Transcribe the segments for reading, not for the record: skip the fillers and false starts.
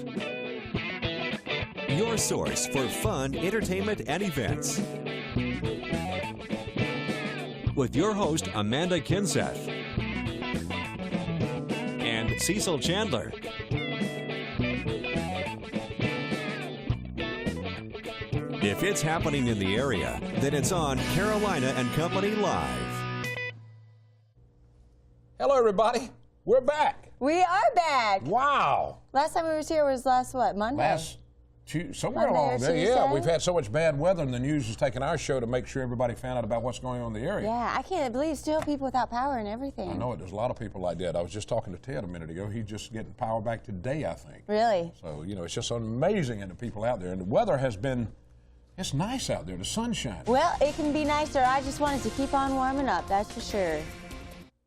Live. Your source for fun, entertainment, and events. With your host, Amanda Kinseth and Cecil Chandler. If it's happening in the area, then it's on Carolina and Company Live. Hello, everybody. We're back. We are back. Wow. Last time we was here was Monday? Somewhere along there. Yeah, we've had so much bad weather, and the news has taken our show to make sure everybody found out about what's going on in the area. Yeah, I can't believe still people without power and everything. I know it. There's a lot of people like that. I was just talking to Ted a minute ago. He's just getting power back today, I think. Really? So, you know, it's just amazing and the people out there. And the weather has been, it's nice out there. The sun's shining. Well, it can be nicer. I just wanted to keep on warming up, that's for sure.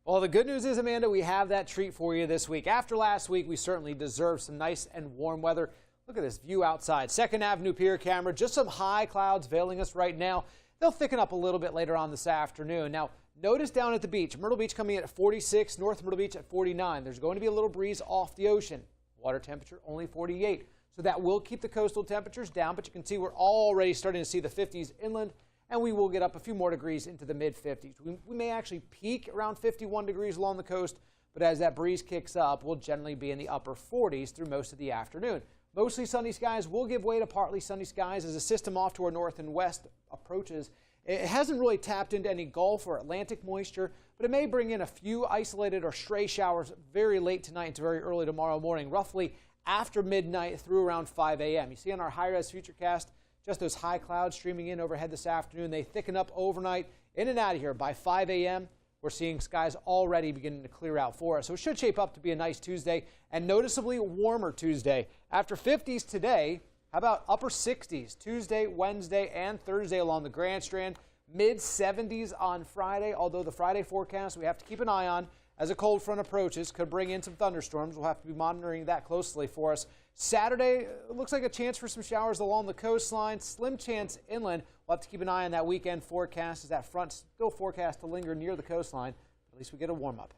Well, the good news is, Amanda, we have that treat for you this week. After last week, we certainly deserve some nice and warm weather. Look at this view outside. 2nd Avenue Pier camera, just some high clouds veiling us right now. They'll thicken up a little bit later on this afternoon. Now, notice down at the beach, Myrtle Beach coming in at 46, North Myrtle Beach at 49. There's going to be a little breeze off the ocean. Water temperature only 48. So that will keep the coastal temperatures down, but you can see we're already starting to see the 50s inland, and we will get up a few more degrees into the mid-50s. We may actually peak around 51 degrees along the coast, but as that breeze kicks up, we'll generally be in the upper 40s through most of the afternoon. Mostly sunny skies will give way to partly sunny skies as a system off to our north and west approaches. It hasn't really tapped into any Gulf or Atlantic moisture, but it may bring in a few isolated or stray showers very late tonight to very early tomorrow morning, roughly after midnight through around 5 a.m. You see on our high-res futurecast, just those high clouds streaming in overhead this afternoon. They thicken up overnight, in and out of here by 5 a.m. We're seeing skies already beginning to clear out for us. So it should shape up to be a nice Tuesday and noticeably warmer Tuesday. After 50s today, how about upper 60s Tuesday, Wednesday, and Thursday along the Grand Strand. Mid-70s on Friday, although the Friday forecast we have to keep an eye on as a cold front approaches. Could bring in some thunderstorms. We'll have to be monitoring that closely for us. Saturday, looks like a chance for some showers along the coastline. Slim chance inland. We'll have to keep an eye on that weekend forecast as that front still forecast to linger near the coastline. At least we get a warm-up.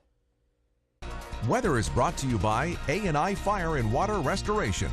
Weather is brought to you by A&I Fire and Water Restoration.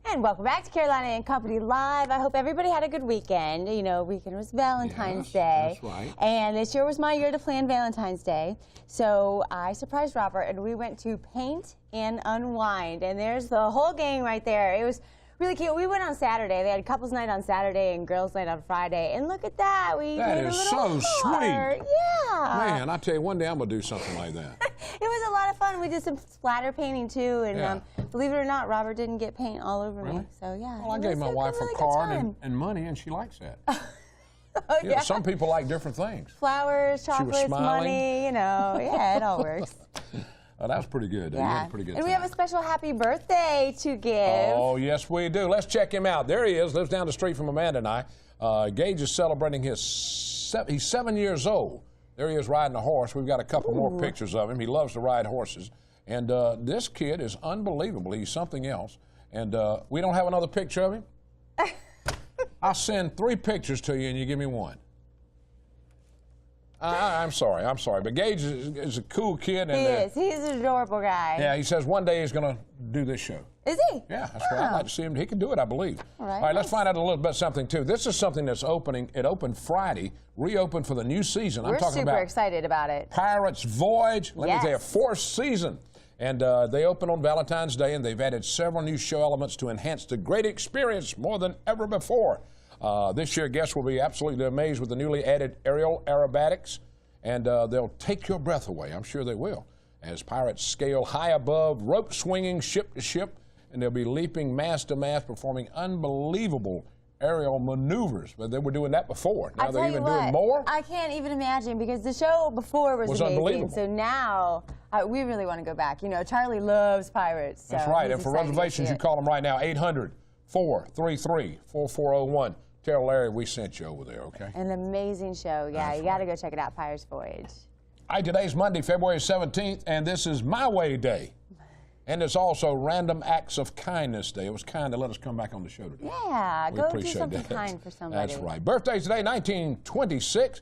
And welcome back to Carolina and Company Live. I hope everybody had a good weekend. You know, weekend was Valentine's Day. That's right. And this year was my year to plan Valentine's Day. So I surprised Robert and we went to Paint and Unwind. And there's the whole gang right there. It was really cute. We went on Saturday. They had couples night on Saturday and girls night on Friday. And look at that. We That made is a little so heart. sweet. Yeah. Man, I tell you, one day I'm going to do something like that. It was a lot of fun. We did some splatter painting too, and Yeah. believe it or not, Robert didn't get paint all over Really? me. So yeah. Well, I it gave was my wife really a good card time. and money, and she likes that. Oh, You know, some people like different things. Flowers, chocolates, smiling. money, you know. Yeah, it all works. Oh, that was pretty good. You had a pretty good And we time. have a special happy birthday to give. Oh, yes, we do. Let's check him out. There he is, lives down the street from Amanda and I. Gage is celebrating he's 7 years old. There he is riding a horse. We've got a couple more pictures of him. He loves to ride horses. And this kid is unbelievable. He's something else. And we don't have another picture of him? I'll send 3 pictures to you and you give me one. I'm sorry, but Gage is a cool kid. And, He is. He's an adorable guy. Yeah, he says one day he's going to do this show. Is he? Yeah, that's right. I'd like to see him. He can do it, I believe. All right, let's nice. find out a little bit something, too. This is something that's opening. It opened Friday, reopened for the new season. We're I'm talking super about excited about it. Pirates Voyage. Let me tell you, Yes. 4th season. And they opened on Valentine's Day, and they've added several new show elements to enhance the great experience more than ever before. This year, guests will be absolutely amazed with the newly added aerial aerobatics, and they'll take your breath away. I'm sure they will. As pirates scale high above, rope swinging ship to ship, and they'll be leaping mast to mast, performing unbelievable aerial maneuvers. But they were doing that before. Now they're even doing more. I can't even imagine because the show before was amazing. Unbelievable. So now we really want to go back. You know, Charlie loves pirates. So That's right. he's And for excited to reservations, see you it. call them right now, 800-433-4401. Tell Larry we sent you over there, okay? An amazing show. Yeah, That's you got to go check it out, Pirates Voyage. Today's Monday, February 17th, and this is My Way Day. And it's also Random Acts of Kindness Day. It was kind to let us come back on the show today. Yeah, We go do appreciate something that. kind for somebody. That's right. Birthdays today, 1926.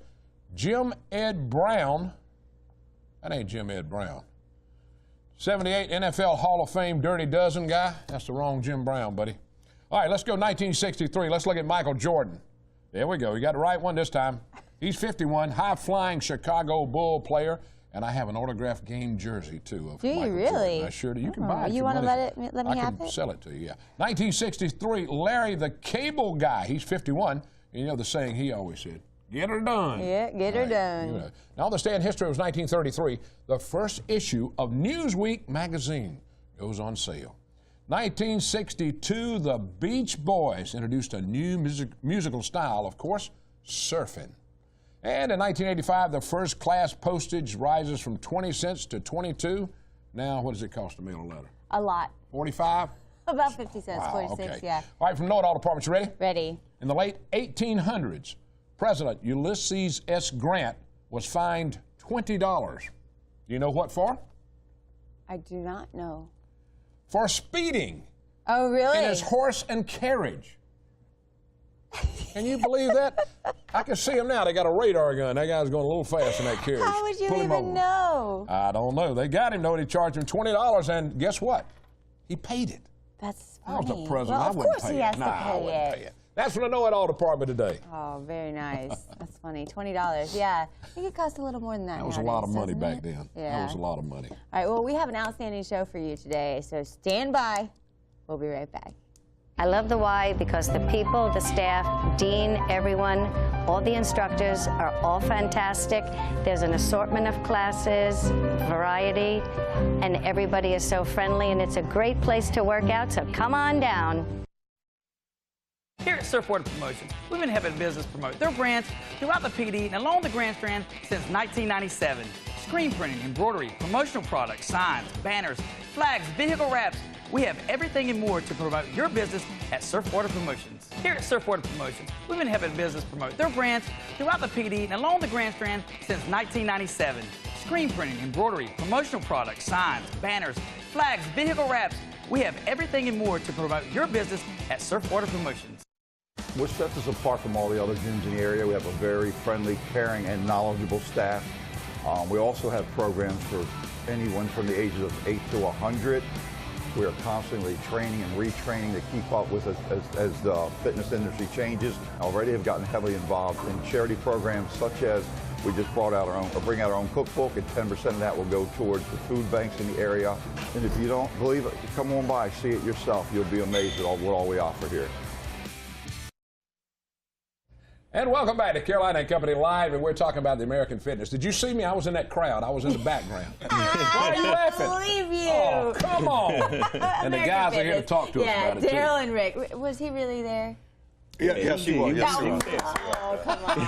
Jim Ed Brown. That ain't Jim Ed Brown. 78 NFL Hall of Fame Dirty Dozen guy. That's the wrong Jim Brown, buddy. All right, let's go 1963. Let's look at Michael Jordan. There we go. You got the right one this time. He's 51, high-flying Chicago Bull player. And I have an autographed game jersey, too, of Do you Michael really? Jordan. I sure do. You can buy it. You want to let me have it? I can sell it to you, yeah. 1963, Larry the Cable Guy. He's 51. And you know the saying he always said, get her done. Yeah, get her done. You know. Now, this day in history was 1933. The first issue of Newsweek magazine goes on sale. 1962, the Beach Boys introduced a new musical style, of course, surfing. And in 1985, the first class postage rises from 20 cents to 22. Now, what does it cost to mail a letter? A lot. 45? About 50 cents, Wow, 46, okay. yeah. All right, from Know It All Department, you ready? Ready. In the late 1800s, President Ulysses S. Grant was fined $20. Do you know what for? I do not know. For speeding Oh, really? in his horse and carriage. Can you believe that? I can see him now. They got a radar gun. That guy's going a little fast in that carriage. How would you Pull him even over. know? I don't know. They got him, though, and he charged him $20, and guess what? He paid it. That's I was funny. the president. Well, I of wouldn't course pay he it. has Nah, to I pay wouldn't it. pay it. That's from the Know It All Department today. Oh, very nice. That's funny. $20. Yeah. I think it costs a little more than that. That was a nowadays, lot of money doesn't back it? then. Yeah. That was a lot of money. All right. Well, we have an outstanding show for you today, so stand by. We'll be right back. I love the Y because the people, the staff, dean, everyone, all the instructors are all fantastic. There's an assortment of classes, variety, and everybody is so friendly, and it's a great place to work out, so come on down. Here at Surfboard Promotions, we've been helping business promote their brands throughout the PD and along the Grand Strand since 1997. Screen printing, embroidery, promotional products, signs, banners, flags, vehicle wraps. We have everything and more to promote your business at Surfboard Promotions. Here at Surfboard Promotions, we've been helping business promote their brands throughout the PD and along the Grand Strand since 1997. Screen printing, embroidery, promotional products, signs, banners, flags, vehicle wraps. We have everything and more to promote your business at Surfboard Promotions. What sets us apart from all the other gyms in the area, we have a very friendly, caring, and knowledgeable staff. We also have programs for anyone from the ages of 8 to 100. We are constantly training and retraining to keep up with as the fitness industry changes. Already have gotten heavily involved in charity programs such as we just bring out our own cookbook, and 10% of that will go towards the food banks in the area. And if you don't believe it, come on by, see it yourself. You'll be amazed at what all we offer here. And welcome back to Carolina and Company Live, and we're talking about the American Fitness. Did you see me? I was in that crowd. I was in the background. Why are you laughing? I believe you. Oh, come on. And the guys are here to talk to us about it, too. Daryl and Rick. Was he really there? Yes, he was. Yes, he was. Oh, come on.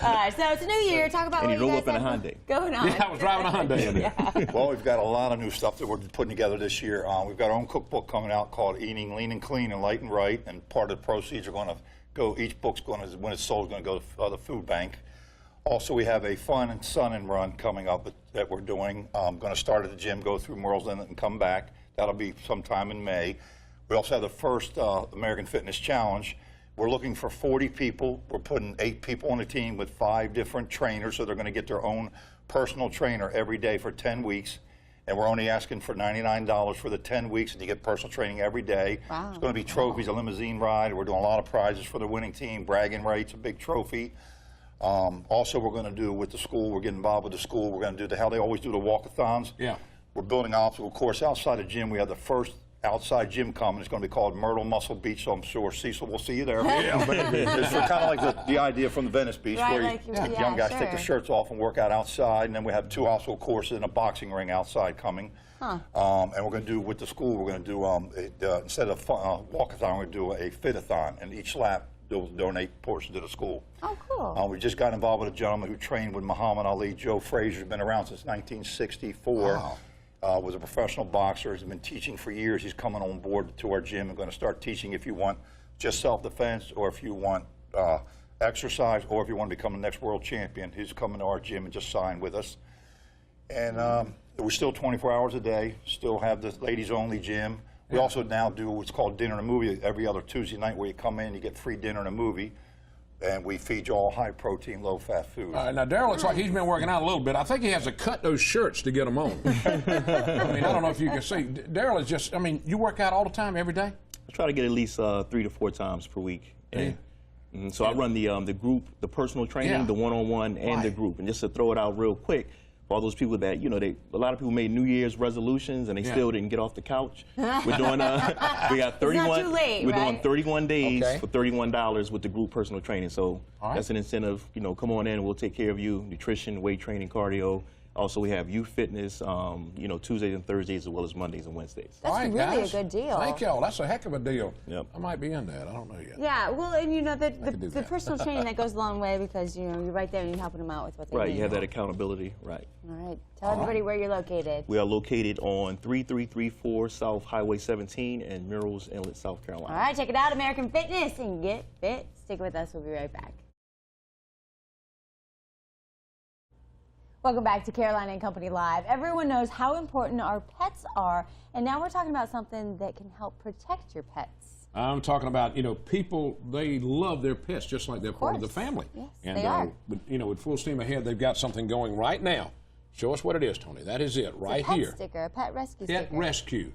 All right, so it's a new year. Talk about And what he you rolled guys up in a have Hyundai. going on. Yeah, I was driving a Hyundai in there. Well, we've got a lot of new stuff that we're putting together this year. We've got our own cookbook coming out called Eating Lean and Clean and Light and Right, and part of the proceeds are going to go, each book's going to, when it's sold, is going to go to the food bank. Also, we have a fun and sun and run coming up that we're doing. Going to start at the gym, go through Merle's Inlet and come back. That'll be sometime in May. We also have the first American Fitness Challenge. We're looking for 40 people. We're putting 8 people on a team with 5 different trainers, so they're going to get their own personal trainer every day for 10 weeks. And we're only asking for $99 for the 10 weeks, and you get personal training every day. Wow. It's going to be trophies, a limousine ride. We're doing a lot of prizes for the winning team, bragging rights, a big trophy. Also, we're going to do with the school, we're getting involved with the school. We're going to do how they always do the walkathons. Yeah. We're building an obstacle course outside the gym. We have the first outside gym coming. It's going to be called Myrtle Muscle Beach, so I'm sure Cecil will see you there. Yeah, baby. It's kind of like the idea from the Venice Beach, Right, where like young guys take sure. their shirts off and work out outside, and then we have 2 obstacle courses and a boxing ring outside coming. Huh. And we're going to do with the school, we're going to do, instead of walkathon, we're going to do a fit-a-thon, and each lap they'll donate a portion to the school. Oh, cool. We just got involved with a gentleman who trained with Muhammad Ali. Joe Frazier's been around since 1964. Wow. Was a professional boxer. He's been teaching for years. He's coming on board to our gym and going to start teaching if you want just self-defense, or if you want exercise, or if you want to become the next world champion. He's coming to our gym and just signed with us. And we're still 24 hours a day, still have the ladies-only gym. We also now do what's called dinner and a movie every other Tuesday night, where you come in, you get free dinner and a movie. and we feed you all high-protein, low-fat food. All right, now Daryl looks like he's been working out a little bit. I think he has to cut those shirts to get them on. I mean, I don't know if you can see. Daryl is just, I mean, you work out all the time, every day? I try to get at least 3 to 4 times per week. So I run the group, the personal training, the one-on-one, and the group. And just to throw it out real quick, for all those people that, you know, a lot of people made New Year's resolutions and they still didn't get off the couch. We're doing, we got 31. It's not too late, we're right? doing 31 days for $31 with the group personal training. So that's an incentive. You know, come on in, we'll take care of you. Nutrition, weight training, cardio. Also, we have youth fitness, you know, Tuesdays and Thursdays as well as Mondays and Wednesdays. That's really guys. a good deal. Thank y'all. That's a heck of a deal. Yep. I might be in that. I don't know yet. Yeah, well, and you know, the personal training, that goes a long way because, you know, you're right there and you're helping them out with what they need. Right, you have that accountability, right. All right. Tell everybody where you're located. We are located on 3334 South Highway 17 in Murrells Inlet, South Carolina. All right, check it out, American Fitness, and get fit. Stick with us. We'll be right back. Welcome back to Carolina and Company Live. Everyone knows how important our pets are, and now we're talking about something that can help protect your pets. I'm talking about, you know, people, they love their pets just like they're part of the family. Yes, and, they are. You know, with full steam ahead, they've got something going right now. Show us what it is, Tony. That is it, right It's a pet here. sticker, a pet rescue Pet sticker. rescue.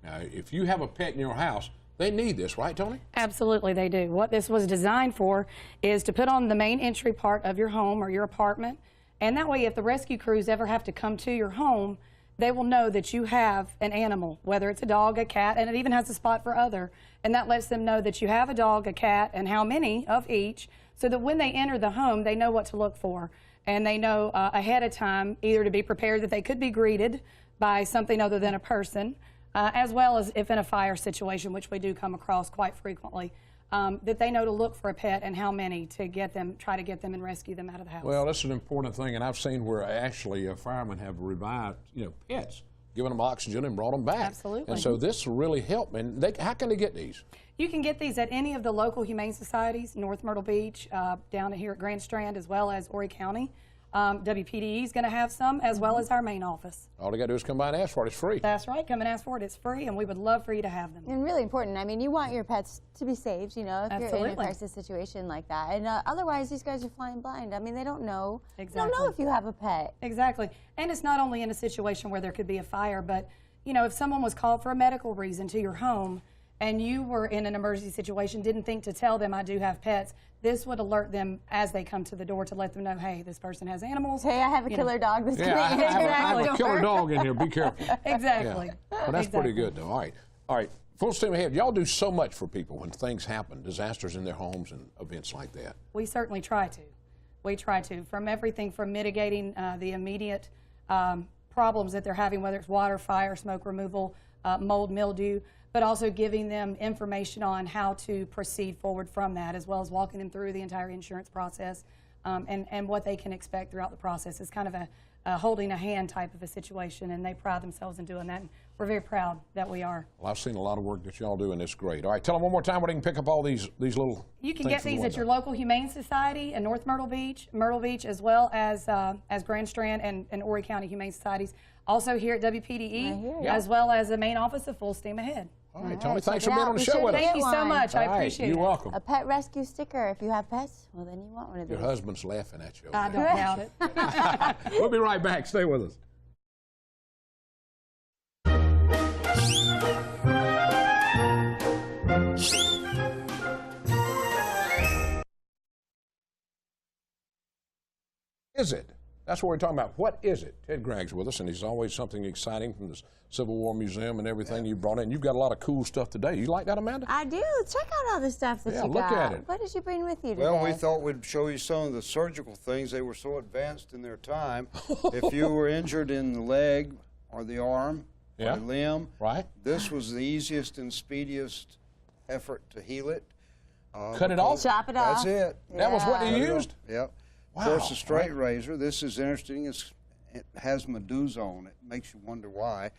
Now, if you have a pet in your house, they need this, right, Tony? Absolutely, they do. What this was designed for is to put on the main entry part of your home or your apartment. And that way, if the rescue crews ever have to come to your home, they will know that you have an animal, whether it's a dog, a cat, and it even has a spot for other. And that lets them know that you have a dog, a cat, and how many of each, so that when they enter the home, they know what to look for. And they know ahead of time either to be prepared that they could be greeted by something other than a person, as well as if in a fire situation, which we do come across quite frequently. That they know to look for a pet and how many to get them, try to get them and rescue them out of the house. Well, that's an important thing, and I've seen where actually firemen have revived, you know, pets, given them oxygen and brought them back. Absolutely. And so this will really help. And how can they get these? You can get these at any of the local humane societies, North Myrtle Beach, down here at Grand Strand, as well as Horry County. WPDE is going to have some, as well as our main office. All they got to do is come by and ask for it. It's free. That's right. Come and ask for it. It's free, and we would love for you to have them. And really important. I mean, you want your pets to be saved, you know, if you're in a Absolutely. crisis situation like that. And otherwise, these guys are flying blind. I mean, they don't know. Exactly. They don't know if you have a pet. Exactly. And it's not only in a situation where there could be a fire, but, you know, if someone was called for a medical reason to your home and you were in an emergency situation, didn't think to tell them I do have pets, this would alert them as they come to the door to let them know, hey, this person has animals. Hey, I have a killer dog that's Yeah, coming in. I have a killer dog in here. Be careful. Exactly. Yeah. Well, that's pretty good, though. All right. All right. Full steam ahead. Y'all do so much for people when things happen, disasters in their homes and events like that. We certainly try to. We try to, from everything from mitigating the immediate problems that they're having, whether it's water, fire, smoke removal, mold, mildew, but also giving them information on how to proceed forward from that, as well as walking them through the entire insurance process and what they can expect throughout the process. It's kind of a holding a hand type of a situation, and they pride themselves in doing that. And we're very proud that we are. Well, I've seen a lot of work that y'all do, and it's great. All right, tell them one more time where they can pick up all these little You can things get from the these at your window. local Humane Society in North Myrtle Beach, as well as Grand Strand and Horry County Humane Societies. Also here at WPDE, as well as the main office of Full Steam Ahead. All right, Tony, thanks for check it being out. on the Be show sure with to us. Thank you so one. much. All I right, appreciate you're it. welcome. A pet rescue sticker. If you have pets, well, then you want one of these. Your husband's laughing at you. I don't doubt it. We'll be right back. Stay with us. Is it? That's what we're talking about. What is it? Ted Gregg's with us, and he's always something exciting from the Civil War Museum and everything you brought in. You've got a lot of cool stuff today. You like that, Amanda? I do. Check out all the stuff that you look got. at it. What did you bring with you today? Well, we thought we'd show you some of the surgical things. They were so advanced in their time. If you were injured in the leg or the arm or the limb, this was the easiest and speediest effort to heal it. Cut it off? Chop it off. That's it. That was what you used? Yep. Wow. Of course, a straight razor. This is interesting. It has Medusa on it. Makes you wonder why.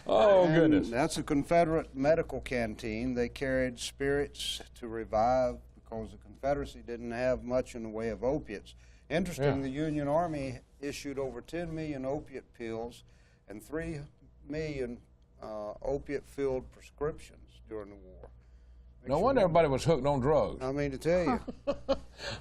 Oh, goodness. That's a Confederate medical canteen. They carried spirits to revive because the Confederacy didn't have much in the way of opiates. Interesting, the Union Army issued over 10 million opiate pills and 3 million opiate-filled prescriptions during the war. No wonder everybody was hooked on drugs. I mean to tell you.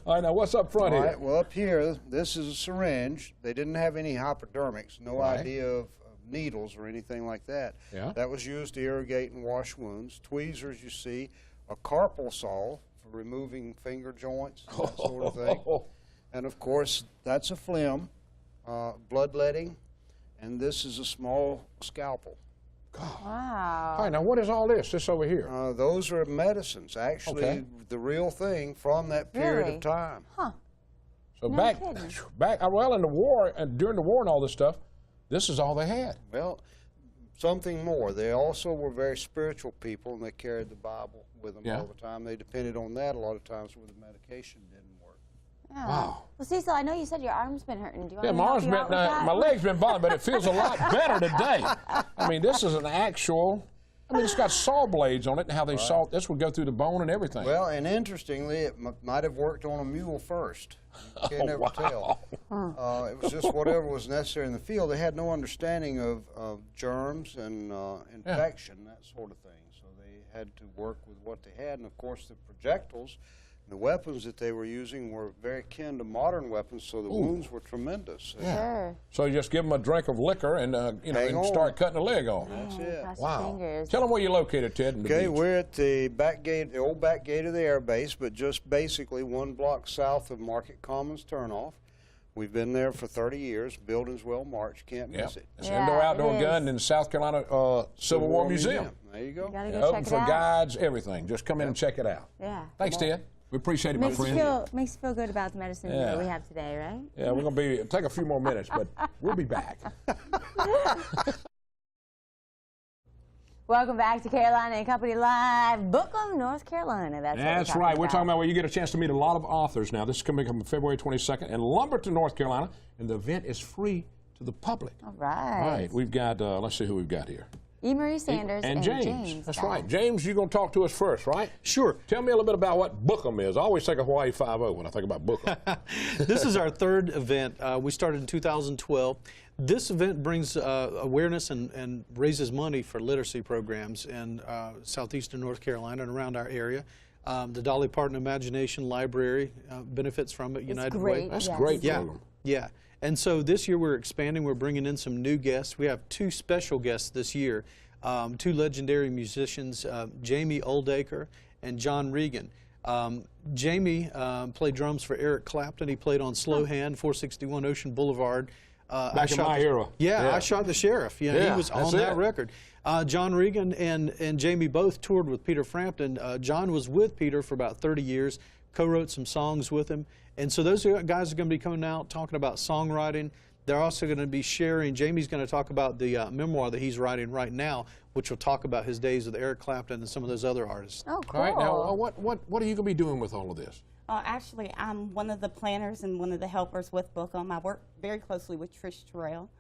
All right, now what's up front All here? right, well, up here, this is a syringe. They didn't have any hypodermics, no idea of needles or anything like that. Yeah. That was used to irrigate and wash wounds. Tweezers, you see, a carpal saw for removing finger joints, that sort of thing. And of course, that's a phlegm, bloodletting, and this is a small scalpel. Wow. All right, now what is all this? This over here? Those are medicines, actually, the real thing from that period of time. Huh. So No back, kidding. well, in the war, and during the war and all this stuff, this is all they had. Well, something more. They also were very spiritual people, and they carried the Bible with them all the time. They depended on that a lot of times where the medication didn't work. Yeah. Wow. Well, Cecil, I know you said your arm's been hurting. Do you want Yeah, me my to arm's help you been, out with that? my leg's been bothering, but it feels a lot better today. I mean, this is an actual, I mean, it's got saw blades on it, and how they saw, this would go through the bone and everything. Well, and interestingly, it might have worked on a mule first. You can't never tell. It was just whatever was necessary in the field. They had no understanding of germs and infection, that sort of thing. So they had to work with what they had. And, of course, the projectiles, the weapons that they were using were very akin to modern weapons, so the wounds were tremendous. Sure. So you just give them a drink of liquor and, you know, and start cutting the leg off. That's it. Wow. Tell them where you're located, Ted. In the Okay, beach. we're at the back gate, the old back gate of the air base, but just basically 1 block south of Market Commons turnoff. We've been there for 30 years. Building's well marked. Can't miss it. It's an indoor-outdoor gun in the South Carolina Civil War Museum. There you go. You gotta go Open check it for out. guides, everything. Just come in and check it out. Yeah. Thanks, Ted. We appreciate it, my Makes you friend. feel good about the medicine that we have today, right? Yeah, we're going to take a few more minutes, but we'll be back. Welcome back to Carolina and Company Live, Bookham, North Carolina. That's right. We're talking about where you get a chance to meet a lot of authors. Now, this is coming up on February 22nd in Lumberton, North Carolina, and the event is free to the public. All right. All right. We've got, let's see who we've got here. E. Marie Sanders and James. That's right. James, you're going to talk to us first, right? Sure. Tell me a little bit about what Bookham is. I always think of Hawaii 5-0 when I think about Bookham. This is our 3rd event. We started in 2012. This event brings awareness and raises money for literacy programs in southeastern North Carolina and around our area. The Dolly Parton Imagination Library benefits from it. United Way. That's great. Yeah. Yeah. And so this year we're expanding. We're bringing in some new guests. We have 2 special guests this year, 2 legendary musicians, Jamie Oldacre and John Regan. Jamie played drums for Eric Clapton. He played on Slow Hand, 461 Ocean Boulevard. Back in my era. Yeah, I Shot the Sheriff. Yeah, he was on that record. John Regan and Jamie both toured with Peter Frampton. John was with Peter for about 30 years, co-wrote some songs with him. And so those guys are going to be coming out talking about songwriting. They're also going to be sharing, Jamie's going to talk about the memoir that he's writing right now, which will talk about his days with Eric Clapton and some of those other artists. Oh, cool. All right, now, what are you going to be doing with all of this? Actually, I'm one of the planners and one of the helpers with Bookham. I work very closely with Trish Terrell,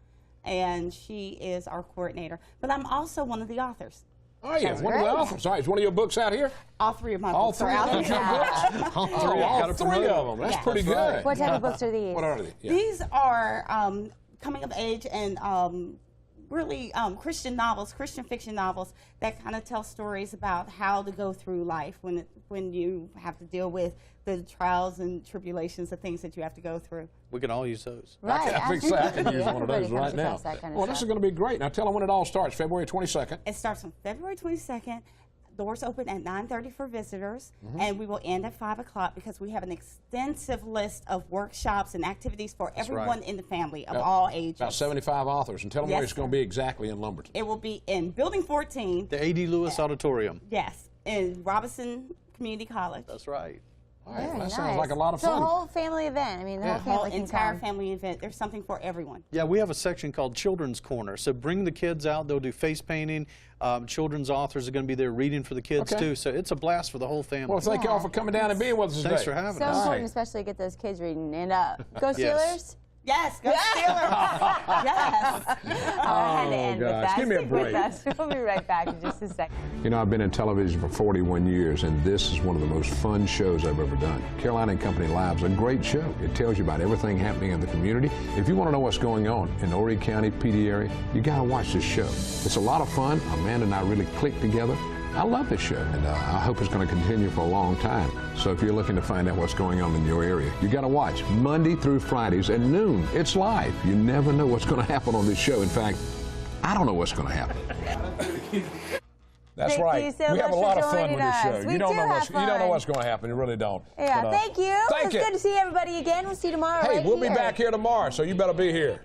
and she is our coordinator. But I'm also one of the authors. Oh, yeah, one of the authors. All right, is one of your books out here? All 3 of my books are out here. All 3 of them. That's pretty good. What type of books are these? What are they? Yeah. These are coming of age and really Christian novels, Christian fiction novels that kind of tell stories about how to go through life when you have to deal with the trials and tribulations, the things that you have to go through. We can all use those. Right. I can use one of those right now. Well, this is going to be great. Now, tell them when it all starts, February 22nd. It starts on February 22nd. Doors open at 9:30 for visitors, and we will end at 5 o'clock because we have an extensive list of workshops and activities for everyone in the family of all ages. About 75 authors. And tell them where it's going to be exactly in Lumberton. It will be in Building 14. The A.D. Lewis Auditorium. Yes, in Robinson Community College. That's right. All right, that sounds like a lot of fun. It's a whole family event. I mean, the whole family can entire come. family event. There's something for everyone. Yeah, we have a section called Children's Corner. So bring the kids out. They'll do face painting. Children's authors are going to be there reading for the kids, too. So it's a blast for the whole family. Well, thank you all for coming down and being with us today. Thanks for having us. So important, especially to get those kids reading. And go Steelers! Yes, go Steelers! Yes. I had to end with that. Give me a Stick with break. us. We'll be right back in just a second. You know, I've been in television for 41 years, and this is one of the most fun shows I've ever done. Carolina and Company Live is a great show. It tells you about everything happening in the community. If you want to know what's going on in the Horry County, PD area, you got to watch this show. It's a lot of fun. Amanda and I really click together. I love this show, and I hope it's going to continue for a long time. So if you're looking to find out what's going on in your area, you got to watch Monday through Fridays at noon. It's live. You never know what's going to happen on this show. In fact, I don't know what's going to happen. That's thank right. You so we have a much lot for of fun with this show. We You don't know what's going to happen. You really don't. Yeah, But, thank you. Thank you. It's good to see everybody again. We'll see you tomorrow. Hey, right we'll be here. back here tomorrow, so you better be here.